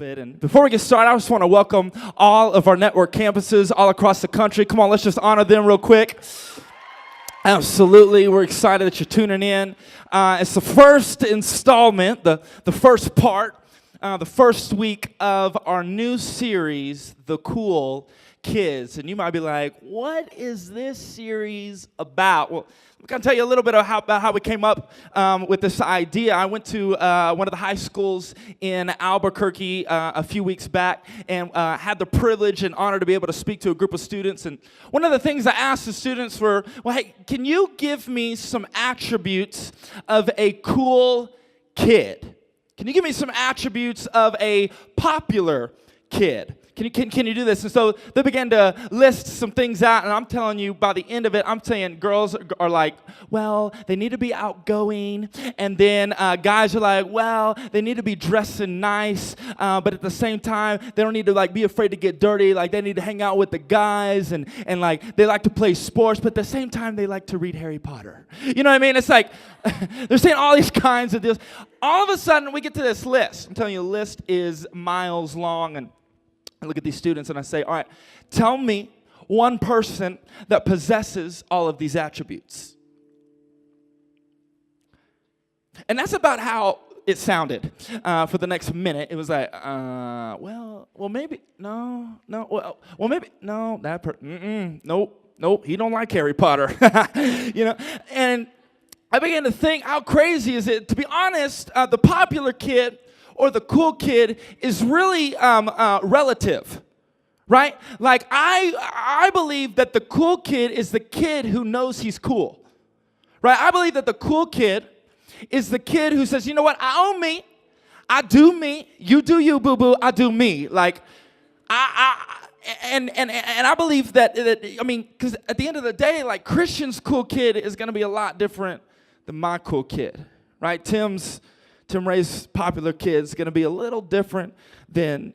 And before we get started, I just want to welcome all of our network campuses all across the country. Come on, let's just honor them real quick. Absolutely, we're excited that you're tuning in. It's the first installment, the first part, the first week of our new series, The Cool Kids. And you might be like, what is this series about? Well, I'm going to tell you a little bit about how we came up with this idea. I went to one of the high schools in Albuquerque a few weeks back and had the privilege and honor to be able to speak to a group of students. And one of the things I asked the students were, well, hey, can you give me some attributes of a cool kid? Can you give me some attributes of a popular kid? Can you do this? And so they began to list some things out, and I'm telling you, by the end of it, I'm saying girls are like, well, they need to be outgoing, and then guys are like, well, they need to be dressing nice, but at the same time, they don't need to like be afraid to get dirty. Like they need to hang out with the guys, and like they like to play sports, but at the same time, they like to read Harry Potter. You know what I mean? It's like they're saying all these kinds of deals. All of a sudden, we get to this list. I'm telling you, the list is miles long, and I look at these students and I say, all right, tell me one person that possesses all of these attributes. And that's about how it sounded for the next minute. It was like, well, maybe, no, well, maybe, no, that person, nope, he don't like Harry Potter, you know. And I began to think, how crazy is it? To be honest, the popular kid or the cool kid is really relative, right? Like I believe that the cool kid is the kid who knows he's cool, right? I believe that the cool kid is the kid who says, you know what, I own me, I do me, you do you, boo-boo, I do me. Like, and I believe that I mean, because at the end of the day, like Christian's cool kid is going to be a lot different than my cool kid, right? Tim Ray's popular kid is going to be a little different than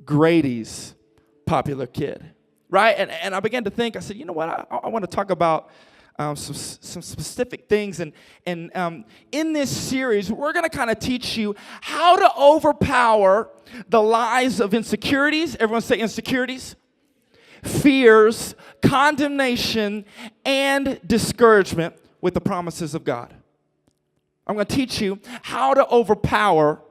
Grady's popular kid, right? And I began to think, I said, you know what, I want to talk about some specific things. And in this series, we're going to kind of teach you how to overpower the lies of insecurities. Everyone say insecurities. Fears, condemnation, and discouragement with the promises of God. I'm going to teach you how to overpower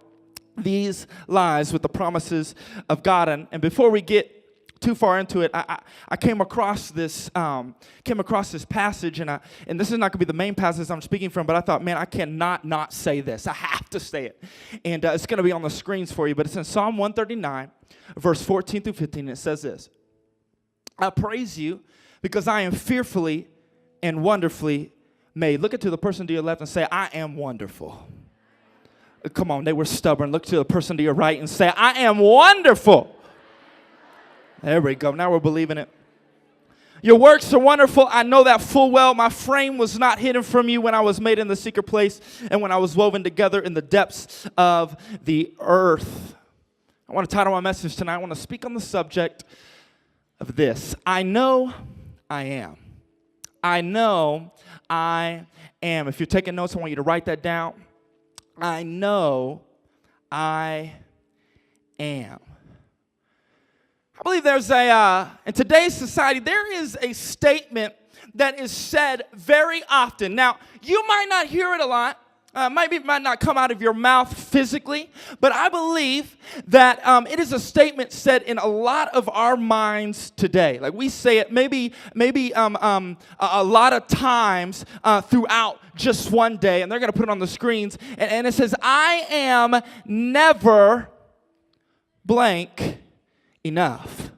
these lies with the promises of God. And before we get too far into it, I came across this passage, and this is not going to be the main passage I'm speaking from, but I thought, man, I cannot not say this. I have to say it. And it's going to be on the screens for you, but it's in Psalm 139, verse 14 through 15, and it says this: I praise you because I am fearfully and wonderfully made. Look to the person to your left and say, I am wonderful. Come on, they were stubborn. Look to the person to your right and say, I am wonderful. There we go. Now we're believing it. Your works are wonderful. I know that full well. My frame was not hidden from you when I was made in the secret place and when I was woven together in the depths of the earth. I want to title my message tonight. I want to speak on the subject of this. I know I am. I know I am. If you're taking notes, I want you to write that down. I know I am. I believe there's in today's society, there is a statement that is said very often. Now, you might not hear it a lot. It might not come out of your mouth physically, but I believe that it is a statement said in a lot of our minds today. Like we say it maybe a lot of times throughout just one day, and they're going to put it on the screens, and it says, I am never blank enough,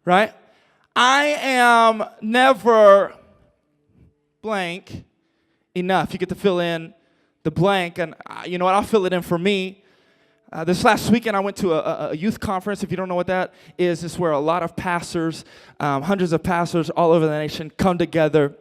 right? I am never blank enough. You get to fill in the blank, and you know what? I'll fill it in for me. This last weekend, I went to a youth conference. If you don't know what that is, it's where a lot of pastors, hundreds of pastors all over the nation come together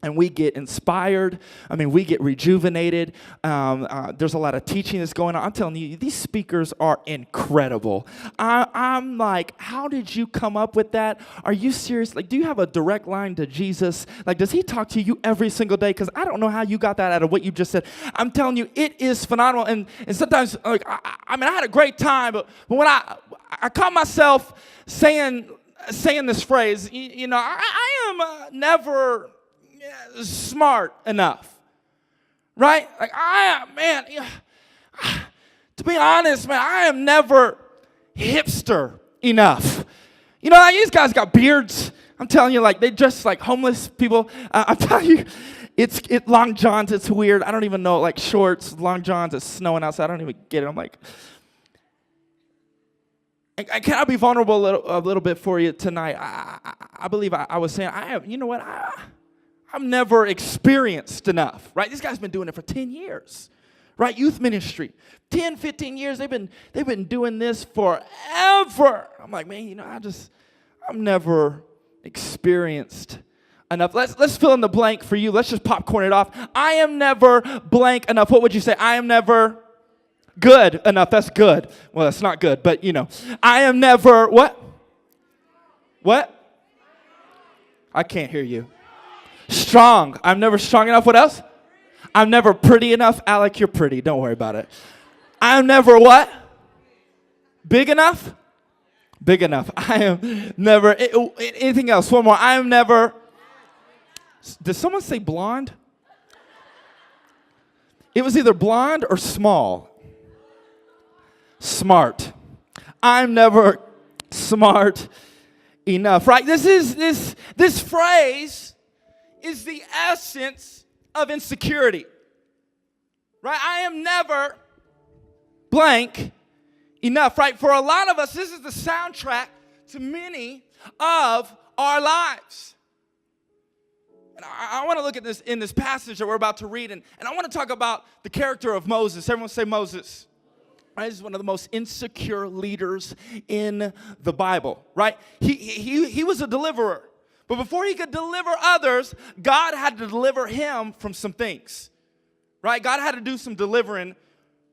and we get inspired. I mean, we get rejuvenated. There's a lot of teaching that's going on. I'm telling you, these speakers are incredible. I'm like, how did you come up with that? Are you serious? Like, do you have a direct line to Jesus? Like, does he talk to you every single day? Because I don't know how you got that out of what you just said. I'm telling you, it is phenomenal. And sometimes, like, I mean, I had a great time, but when I caught myself saying this phrase, you know, I am never smart enough, right? Like to be honest, man, I am never hipster enough. You know, like, these guys got beards. I'm telling you, like, they dress like homeless people. I'm telling you, it's long johns. It's weird. I don't even know, like, shorts, long johns. It's snowing outside. I don't even get it. I'm like, can I be vulnerable a little bit for you tonight? I believe I was saying, you know what? I'm never experienced enough, right? This guy's been doing it for 10 years, right? Youth ministry, 10, 15 years. They've been doing this forever. I'm like, man, you know, I'm never experienced enough. Let's fill in the blank for you. Let's just popcorn it off. I am never blank enough. What would you say? I am never good enough. That's good. Well, that's not good, but you know, I am never what? What? I can't hear you. Strong. I'm never strong enough. What else? I'm never pretty enough. Alec, you're pretty. Don't worry about it. I'm never what? Big enough? Big enough. I am never. Anything else? One more. I am never. Did someone say blonde? It was either blonde or small. Smart. I'm never smart enough. Right? This phrase is the essence of insecurity. Right? I am never blank enough. Right? For a lot of us, this is the soundtrack to many of our lives. And I want to look at this in this passage that we're about to read, and I want to talk about the character of Moses. Everyone say Moses. Right? He's one of the most insecure leaders in the Bible. Right? He was a deliverer. But before he could deliver others, God had to deliver him from some things, right? God had to do some delivering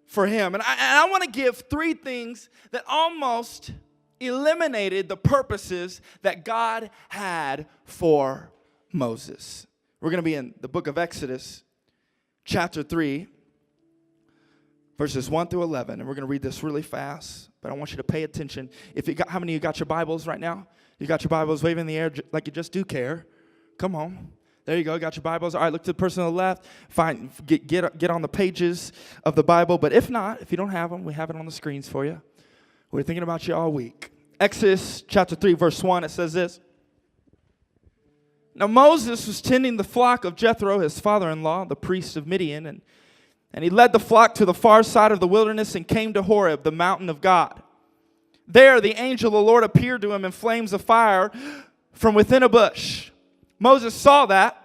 for him. And I want to give 3 things that almost eliminated the purposes that God had for Moses. We're going to be in the book of Exodus, chapter 3, verses 1 through 11. And we're going to read this really fast, but I want you to pay attention. How many of you got your Bibles right now? You got your Bibles waving in the air like you just do care. Come on. There you go. Got your Bibles. All right, look to the person on the left. Fine. Get on the pages of the Bible. But if not, if you don't have them, we have it on the screens for you. We're thinking about you all week. Exodus chapter 3, verse 1, it says this. Now Moses was tending the flock of Jethro, his father-in-law, the priest of Midian, and he led the flock to the far side of the wilderness and came to Horeb, the mountain of God. There, the angel of the Lord appeared to him in flames of fire from within a bush. Moses saw that.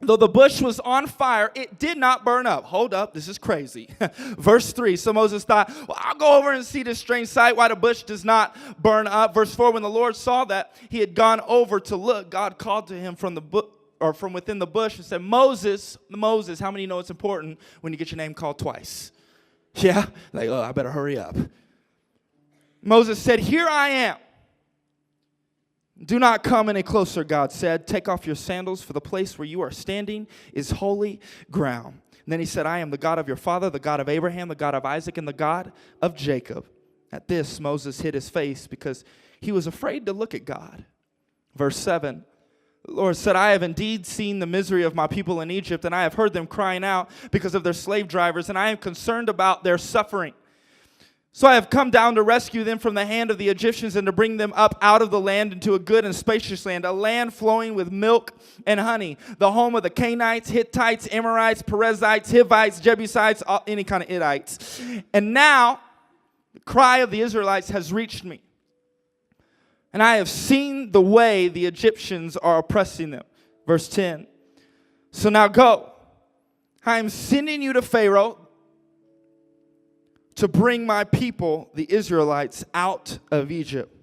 Though the bush was on fire, it did not burn up. Hold up, this is crazy. Verse 3, so Moses thought, well, I'll go over and see this strange sight, why the bush does not burn up. Verse 4, when the Lord saw that he had gone over to look, God called to him from within the bush and said, Moses, how many know it's important when you get your name called twice? Yeah? Like, oh, I better hurry up. Moses said, here I am. Do not come any closer, God said. Take off your sandals, for the place where you are standing is holy ground. And then he said, I am the God of your father, the God of Abraham, the God of Isaac, and the God of Jacob. At this, Moses hid his face because he was afraid to look at God. Verse 7, the Lord said, I have indeed seen the misery of my people in Egypt, and I have heard them crying out because of their slave drivers, and I am concerned about their suffering. So I have come down to rescue them from the hand of the Egyptians and to bring them up out of the land into a good and spacious land, a land flowing with milk and honey, the home of the Canaanites, Hittites, Amorites, Perizzites, Hivites, Jebusites, any kind of Ittites. And now the cry of the Israelites has reached me, and I have seen the way the Egyptians are oppressing them. Verse 10. So now go. I am sending you to Pharaoh to bring my people, the Israelites, out of Egypt.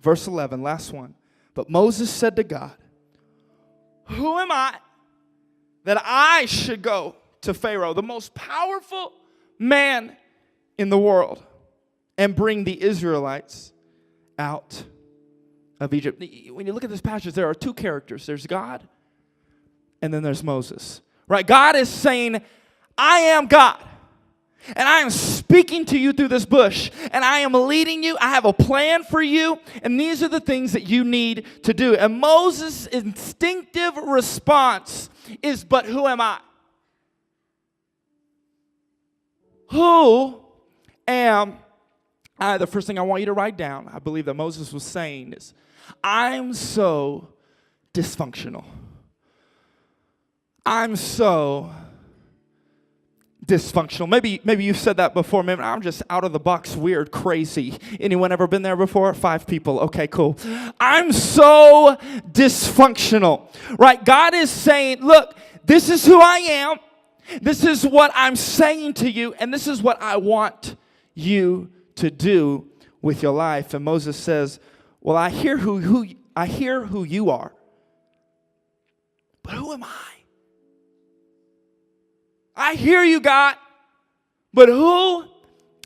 Verse 11, last one. But Moses said to God, who am I that I should go to Pharaoh, the most powerful man in the world, and bring the Israelites out of Egypt. When you look at this passage, there are two characters. There's God, and then there's Moses. Right? God is saying, I am God, and I am speaking to you through this bush, and I am leading you. I have a plan for you, and these are the things that you need to do. And Moses' instinctive response is, but who am I? Who am I? The first thing I want you to write down, I believe that Moses was saying is, I'm so dysfunctional. I'm so dysfunctional. Maybe you've said that before. Maybe I'm just out of the box, weird, crazy. Anyone ever been there before? 5 people. Okay, cool. I'm so dysfunctional. Right? God is saying, look, this is who I am. This is what I'm saying to you, and this is what I want you to do with your life. And Moses says, well, I hear who you are, but who am I? I hear you, God, but who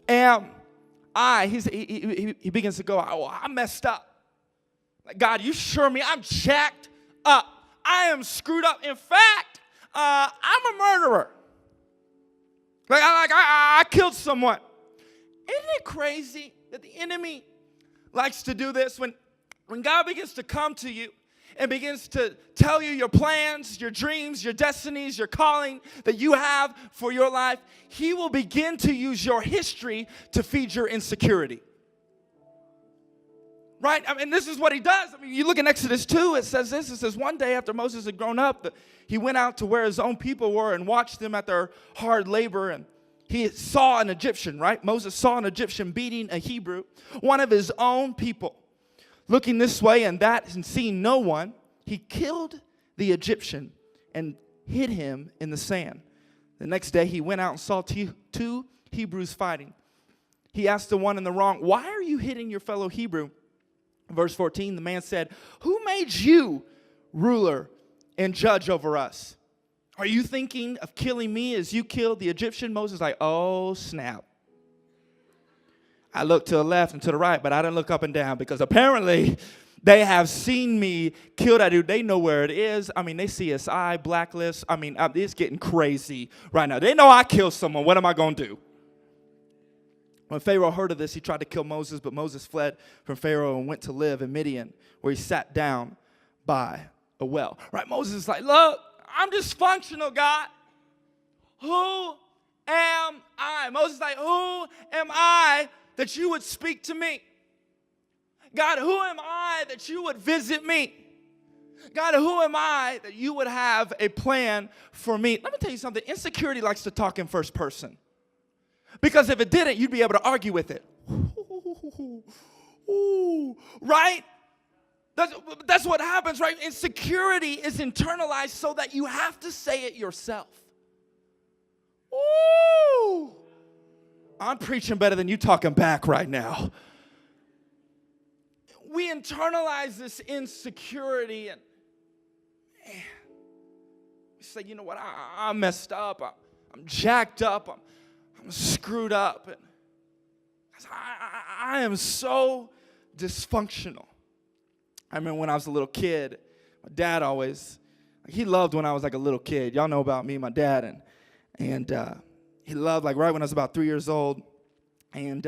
am I? He begins to go, oh, I messed up. Like, God, you sure me? I'm jacked up. I am screwed up. In fact, I'm a murderer. I killed someone. Isn't it crazy that the enemy likes to do this? When God begins to come to you and begins to tell you your plans, your dreams, your destinies, your calling that you have for your life, he will begin to use your history to feed your insecurity. Right? I mean, this is what he does. I mean, you look in Exodus 2, it says this. It says, one day after Moses had grown up, he went out to where his own people were and watched them at their hard labor. And he saw an Egyptian, right? Moses saw an Egyptian beating a Hebrew, one of his own people. Looking this way and that and seeing no one, he killed the Egyptian and hid him in the sand. The next day, he went out and saw two Hebrews fighting. He asked the one in the wrong, why are you hitting your fellow Hebrew? Verse 14, the man said, who made you ruler and judge over us? Are you thinking of killing me as you killed the Egyptian? Moses is like, oh, snap. I looked to the left and to the right, but I didn't look up and down because apparently they have seen me kill that dude. They know where it is. I mean, they CSI, blacklist. I mean, it's getting crazy right now. They know I killed someone. What am I going to do? When Pharaoh heard of this, he tried to kill Moses, but Moses fled from Pharaoh and went to live in Midian, where he sat down by a well. Right? Moses is like, look, I'm dysfunctional, God. Who am I? Moses is like, who am I that you would speak to me? God, who am I that you would visit me? God, who am I that you would have a plan for me? Let me tell you something. Insecurity likes to talk in first person. Because if it didn't, you'd be able to argue with it. Ooh, right? That's what happens, right? Insecurity is internalized so that you have to say it yourself. Ooh, I'm preaching better than you talking back right now. We internalize this insecurity and we say, you know what, I'm messed up, I'm jacked up, I'm screwed up. And I am so dysfunctional. I remember when I was a little kid, my dad always, he loved when I was like a little kid. Y'all know about me, my dad, and he loved like right when I was about 3 years old, and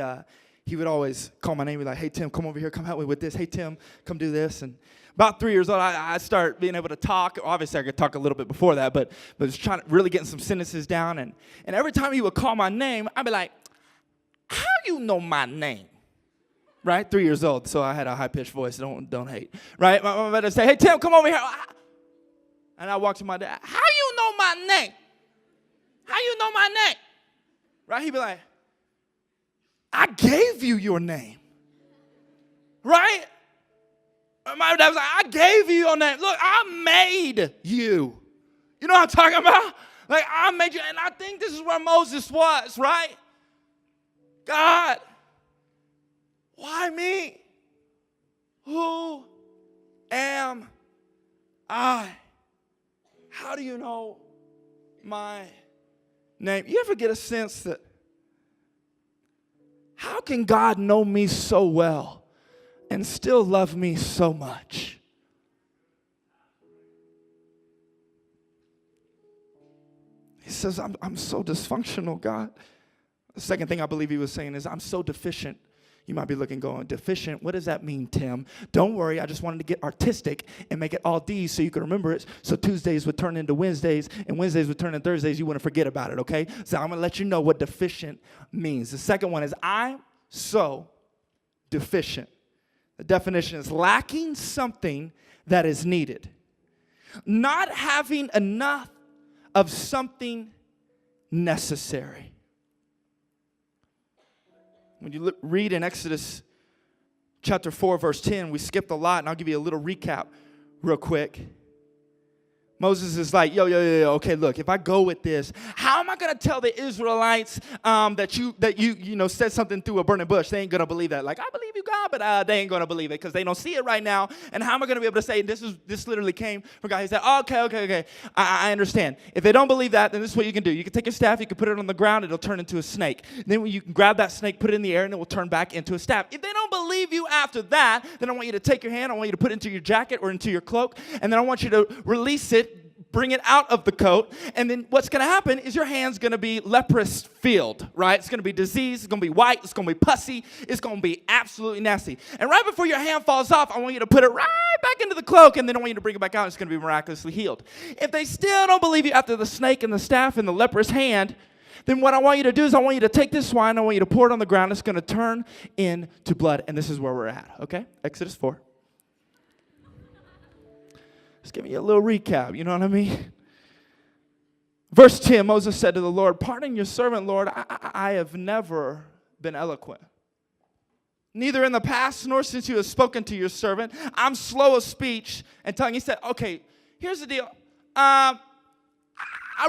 he would always call my name and be like, hey, Tim, come over here, come help me with this. Hey, Tim, come do this. And about 3 years old, I start being able to talk. Obviously, I could talk a little bit before that, but just trying to really getting some sentences down. And every time he would call my name, I'd be like, how you know my name? Right? 3 years old, so I had a high-pitched voice. Don't hate. Right? My mother would say, hey, Tim, come over here. And I walked to my dad. How you know my name? How you know my name? Right? He'd be like, I gave you your name. Right? My dad was like, I gave you your name. Look, I made you. You know what I'm talking about? Like, I made you. And I think this is where Moses was, right? God, why me? Who am I? How do you know my name. You ever get a sense that, how can God know me so well and still love me so much? He says, I'm so dysfunctional, God. The second thing I believe he was saying is, I'm so deficient. You might be looking, going, deficient? What does that mean, Tim? Don't worry, I just wanted to get artistic and make it all D's so you can remember it. So Tuesdays would turn into Wednesdays, and Wednesdays would turn into Thursdays. You wouldn't forget about it, okay? So I'm going to let you know what deficient means. The second one is, I'm so deficient. The definition is lacking something that is needed. Not having enough of something necessary. When you read in Exodus chapter 4, verse 10, we skipped a lot, and I'll give you a little recap real quick. Moses is like, yo, okay, look, if I go with this, how am I going to tell the Israelites that you said something through a burning bush? They ain't going to believe that. Like, I believe you, God, but they ain't going to believe it because they don't see it right now. And how am I going to be able to say, this literally came from God? He said, okay, I understand. If they don't believe that, then this is what you can do. You can take a staff, you can put it on the ground, it'll turn into a snake. Then you can grab that snake, put it in the air, and it will turn back into a staff. If they don't believe you after that, then I want you to take your hand, I want you to put it into your jacket or into your cloak, and then I want you to release it, bring it out of the coat, and then what's going to happen is your hand's going to be leprous filled, right? It's going to be diseased, it's going to be white, it's going to be pussy, it's going to be absolutely nasty. And right before your hand falls off, I want you to put it right back into the cloak, and then I want you to bring it back out, and it's going to be miraculously healed. If they still don't believe you after the snake and the staff and the leprous hand, then what I want you to do is I want you to take this wine, I want you to pour it on the ground, it's going to turn into blood, and this is where we're at, okay? Exodus 4. Just give me a little recap, you know what I mean? Verse 10, Moses said to the Lord, pardon your servant, Lord, I have never been eloquent. Neither in the past nor since you have spoken to your servant. I'm slow of speech and tongue. He said, okay, here's the deal. I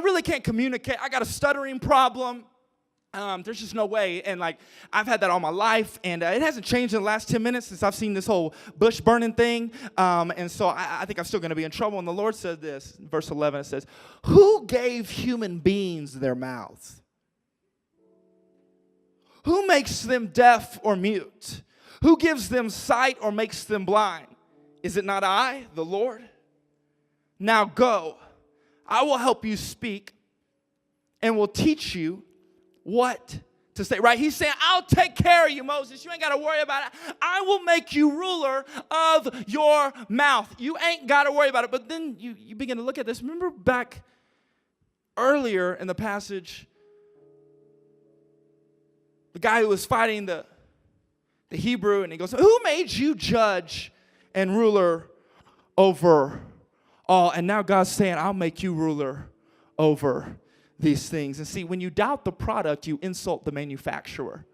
really can't communicate. I got a stuttering problem. There's just no way. And like, I've had that all my life, and it hasn't changed in the last 10 minutes since I've seen this whole bush burning thing. And so I think I'm still going to be in trouble. And the Lord said this, verse 11, it says, who gave human beings their mouths? Who makes them deaf or mute? Who gives them sight or makes them blind? Is it not I, the Lord? Now go, I will help you speak and will teach you what to say, right? He's saying, I'll take care of you, Moses. You ain't got to worry about it. I will make you ruler of your mouth. You ain't got to worry about it. But then you begin to look at this. Remember back earlier in the passage, the guy who was fighting the Hebrew, and he goes, who made you judge and ruler over all? And now God's saying, I'll make you ruler over these things. And see, when you doubt the product, you insult the manufacturer.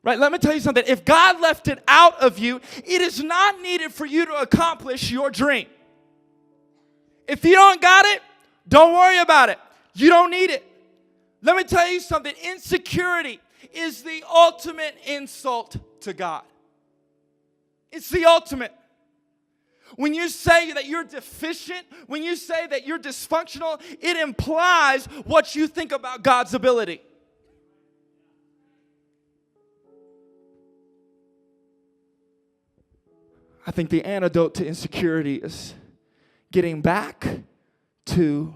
Right? Let me tell you something. If God left it out of you, it is not needed for you to accomplish your dream. If you don't got it, don't worry about it. You don't need it. Let me tell you something. Insecurity is the ultimate insult to God. It's the ultimate. When you say that you're deficient, when you say that you're dysfunctional, it implies what you think about God's ability. I think the antidote to insecurity is getting back to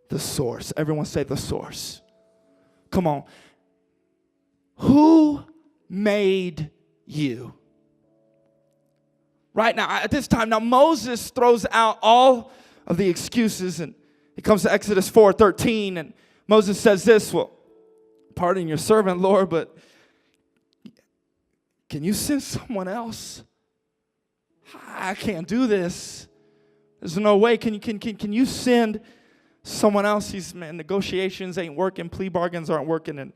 the source. Everyone say the source. Come on. Who made you? Right now, at this time, now Moses throws out all of the excuses, and it comes to Exodus 4:13, and Moses says this, well, pardon your servant, Lord, but can you send someone else? I can't do this. There's no way. Can you send someone else? These negotiations ain't working, plea bargains aren't working, and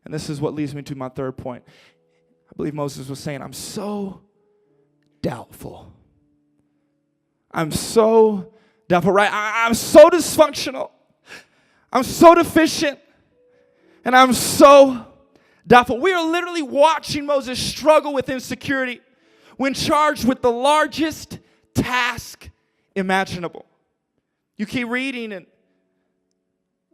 this is what leads me to my third point. I believe Moses was saying, I'm so doubtful. I'm so doubtful, right? I'm so dysfunctional. I'm so deficient. And I'm so doubtful. We are literally watching Moses struggle with insecurity when charged with the largest task imaginable. You keep reading, and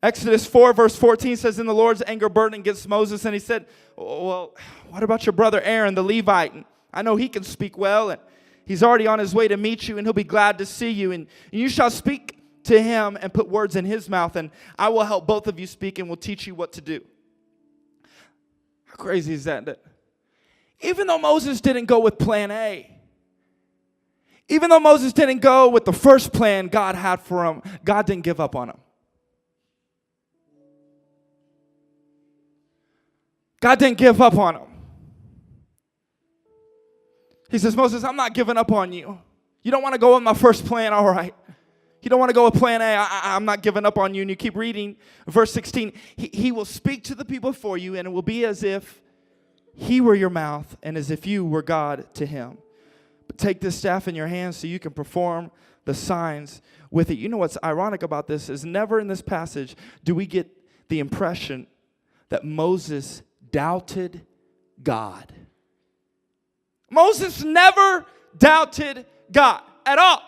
Exodus 4 verse 14 says, "In the Lord's anger burned against Moses, and he said, well, what about your brother Aaron, the Levite? I know he can speak well, and he's already on his way to meet you, and he'll be glad to see you. And you shall speak to him and put words in his mouth, and I will help both of you speak and will teach you what to do." How crazy is that? That even though Moses didn't go with plan A, even though Moses didn't go with the first plan God had for him, God didn't give up on him. God didn't give up on him. He says, "Moses, I'm not giving up on you. You don't want to go with my first plan, all right. You don't want to go with plan A, I'm not giving up on you." And you keep reading verse 16. He will speak to the people for you, and it will be as if he were your mouth and as if you were God to him. But take this staff in your hands so you can perform the signs with it. You know what's ironic about this is never in this passage do we get the impression that Moses doubted God. Moses never doubted God at all.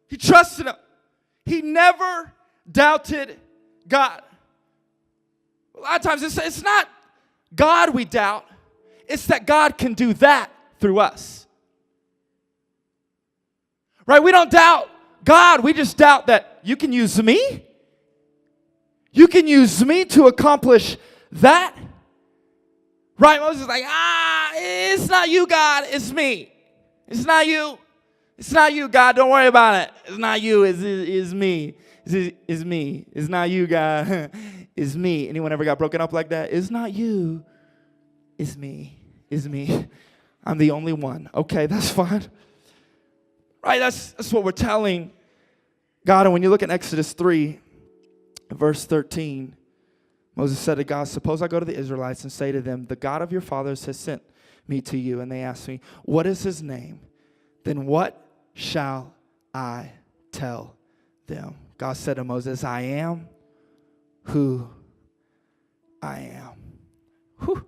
He trusted him. He never doubted God. A lot of times it's not God we doubt. It's that God can do that through us. Right? We don't doubt God. We just doubt that you can use me. You can use me to accomplish that. Right? Moses is like, it's not you, God. It's me. It's not you. It's not you, God. Don't worry about it. It's not you. It's me. It's me. It's not you, God. It's me. Anyone ever got broken up like that? It's not you. It's me. It's me. I'm the only one. Okay, that's fine. Right? That's what we're telling God. And when you look at Exodus 3, verse 13, Moses said to God, "Suppose I go to the Israelites and say to them, the God of your fathers has sent me to you. And they ask me, what is his name? Then what shall I tell them?" God said to Moses, "I am who I am." Whew.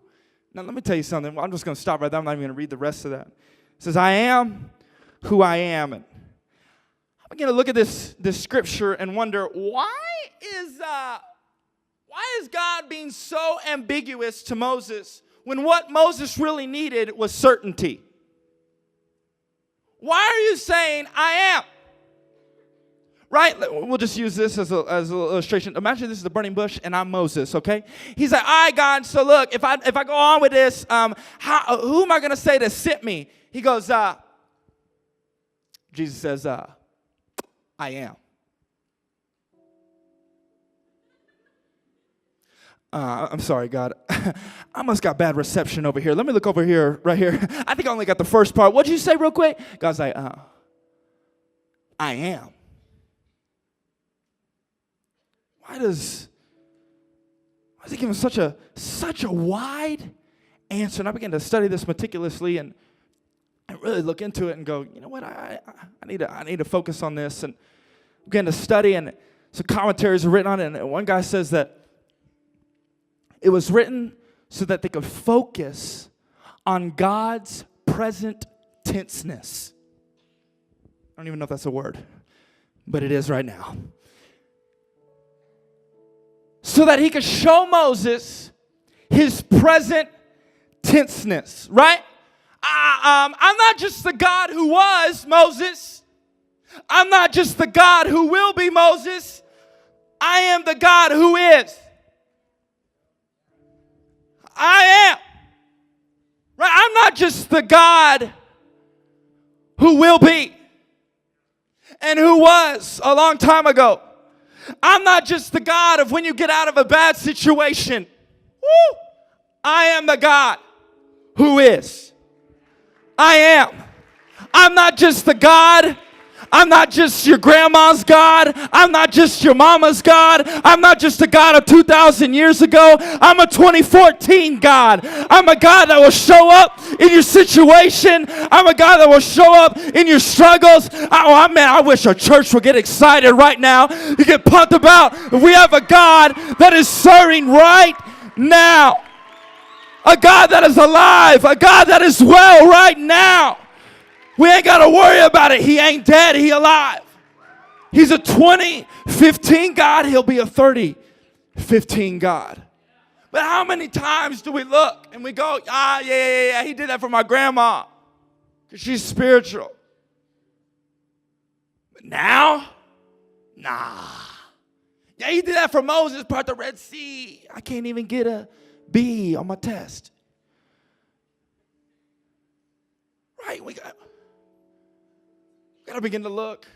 Now let me tell you something. I'm just going to stop right there. I'm not even going to read the rest of that. It says, "I am who I am." And I'm going to look at this scripture and wonder, why is God being so ambiguous to Moses when what Moses really needed was certainty? Why are you saying, "I am"? Right? We'll just use this as an illustration. Imagine this is the burning bush and I'm Moses, okay? He's like, "All right, God, so look, if I go on with this, who am I going to say to sent me?" He goes, Jesus says, "I am." I'm sorry, God. I must got bad reception over here. Let me look over here, right here. I think I only got the first part. What'd you say real quick? God's like, "I am." Why does he give him such a wide answer? And I began to study this meticulously and really look into it and go, you know what? I need to focus on this. And began to study, and some commentaries are written on it. And one guy says that it was written so that they could focus on God's present tenseness. I don't even know if that's a word, but it is right now. So that he could show Moses his present tenseness, right? I'm not just the God who was, Moses. I'm not just the God who will be, Moses. I am the God who is. I am. Right? I'm not just the God who will be and who was a long time ago. I'm not just the God of when you get out of a bad situation. Woo! I am the God who is. I am. I'm not just the God. I'm not just your grandma's God. I'm not just your mama's God. I'm not just a God of 2,000 years ago. I'm a 2014 God. I'm a God that will show up in your situation. I'm a God that will show up in your struggles. I wish our church would get excited right now. You get pumped about we have a God that is serving right now. A God that is alive. A God that is well right now. We ain't got to worry about it. He ain't dead. He alive. He's a 2015 God. He'll be a 30 15 God. But how many times do we look and we go, yeah, he did that for my grandma because she's spiritual. But now, nah. Yeah, he did that for Moses, part the Red Sea. I can't even get a B on my test. Right, we got to begin to look.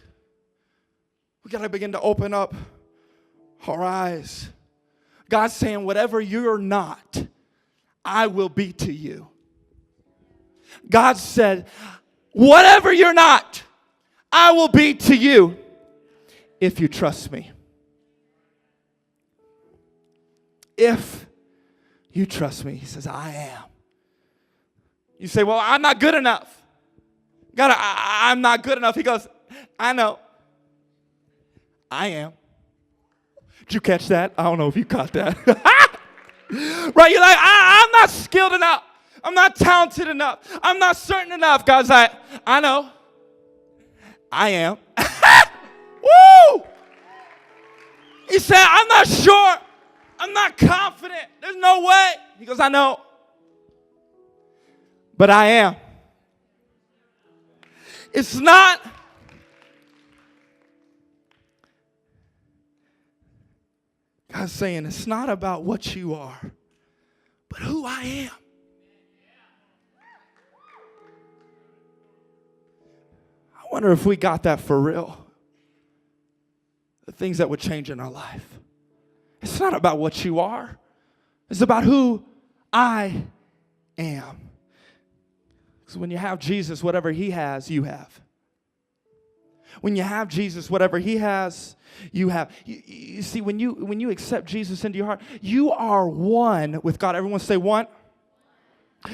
We got to begin to open up our eyes. God's saying, whatever you're not, I will be to you. God said, whatever you're not, I will be to you if you trust me. If you trust me, he says, I am. You say, well, I'm not good enough. God, I'm not good enough. He goes, I know. I am. Did you catch that? I don't know if you caught that. Right? You're like, I'm not skilled enough. I'm not talented enough. I'm not certain enough. God's like, I know. I am. Woo! He said, I'm not sure. I'm not confident. There's no way. He goes, I know. But I am. It's not. God's saying it's not about what you are, but who I am. I wonder if we got that for real. The things that would change in our life. It's not about what you are. It's about who I am. Because when you have Jesus, whatever he has, you have. When you have Jesus, whatever he has, you have. You see, when you accept Jesus into your heart, you are one with God. Everyone say one.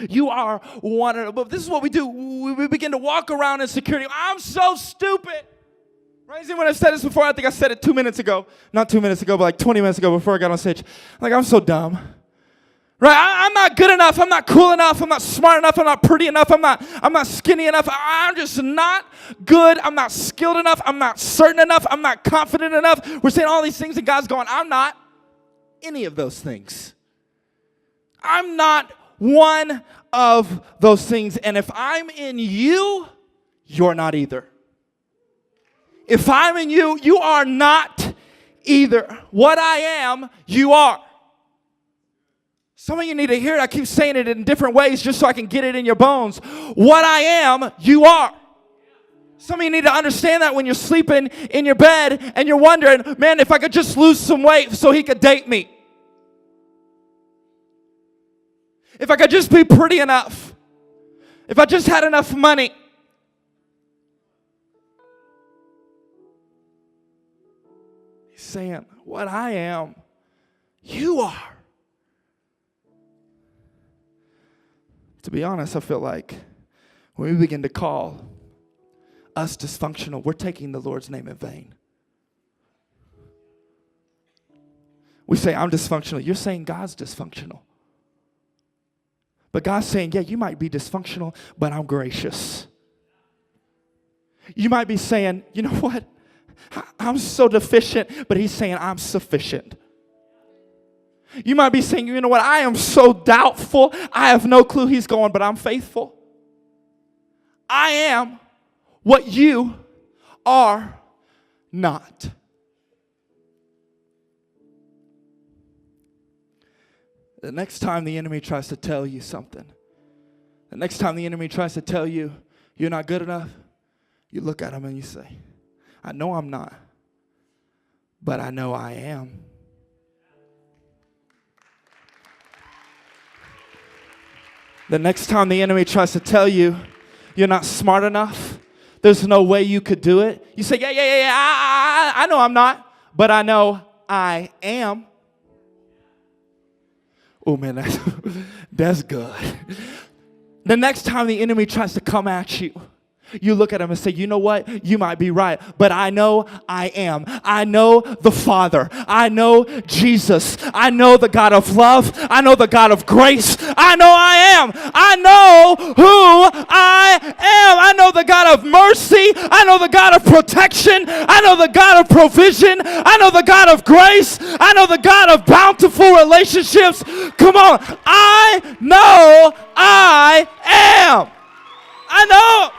You are one. But this is what we do. We begin to walk around in security. I'm so stupid. Right? Has anyone said this before? I think I said it 2 minutes ago. Not 2 minutes ago, but like 20 minutes ago before I got on stage. Like, I'm so dumb. Right? I'm not good enough. I'm not cool enough. I'm not smart enough. I'm not pretty enough. I'm not skinny enough. I'm just not good. I'm not skilled enough. I'm not certain enough. I'm not confident enough. We're saying all these things, and God's going, I'm not any of those things. I'm not one of those things. And if I'm in you, you're not either. If I'm in you, you are not either. What I am, you are. Some of you need to hear it. I keep saying it in different ways just so I can get it in your bones. What I am, you are. Some of you need to understand that when you're sleeping in your bed and you're wondering, man, if I could just lose some weight so he could date me. If I could just be pretty enough. If I just had enough money. He's saying, what I am, you are. To be honest, I feel like when we begin to call us dysfunctional, we're taking the Lord's name in vain. We say, I'm dysfunctional. You're saying God's dysfunctional. But God's saying, yeah, you might be dysfunctional, but I'm gracious. You might be saying, you know what? I'm so deficient, but he's saying I'm sufficient. You might be saying, you know what? I am so doubtful. I have no clue. He's going, but I'm faithful. I am what you are not. The next time the enemy tries to tell you something, the next time the enemy tries to tell you you're not good enough, you look at him and you say, I know I'm not, but I know I am. The next time the enemy tries to tell you you're not smart enough, there's no way you could do it, you say, yeah, I know I'm not, but I know I am. Oh, man, that's good. The next time the enemy tries to come at you You look at them and say, you know what? You might be right, but I know I am. I know the Father. I know Jesus. I know the God of love. I know the God of grace. I know I am. I know who I am. I know the God of mercy. I know the God of protection. I know the God of provision. I know the God of grace. I know the God of bountiful relationships. Come on. I know I am. I know.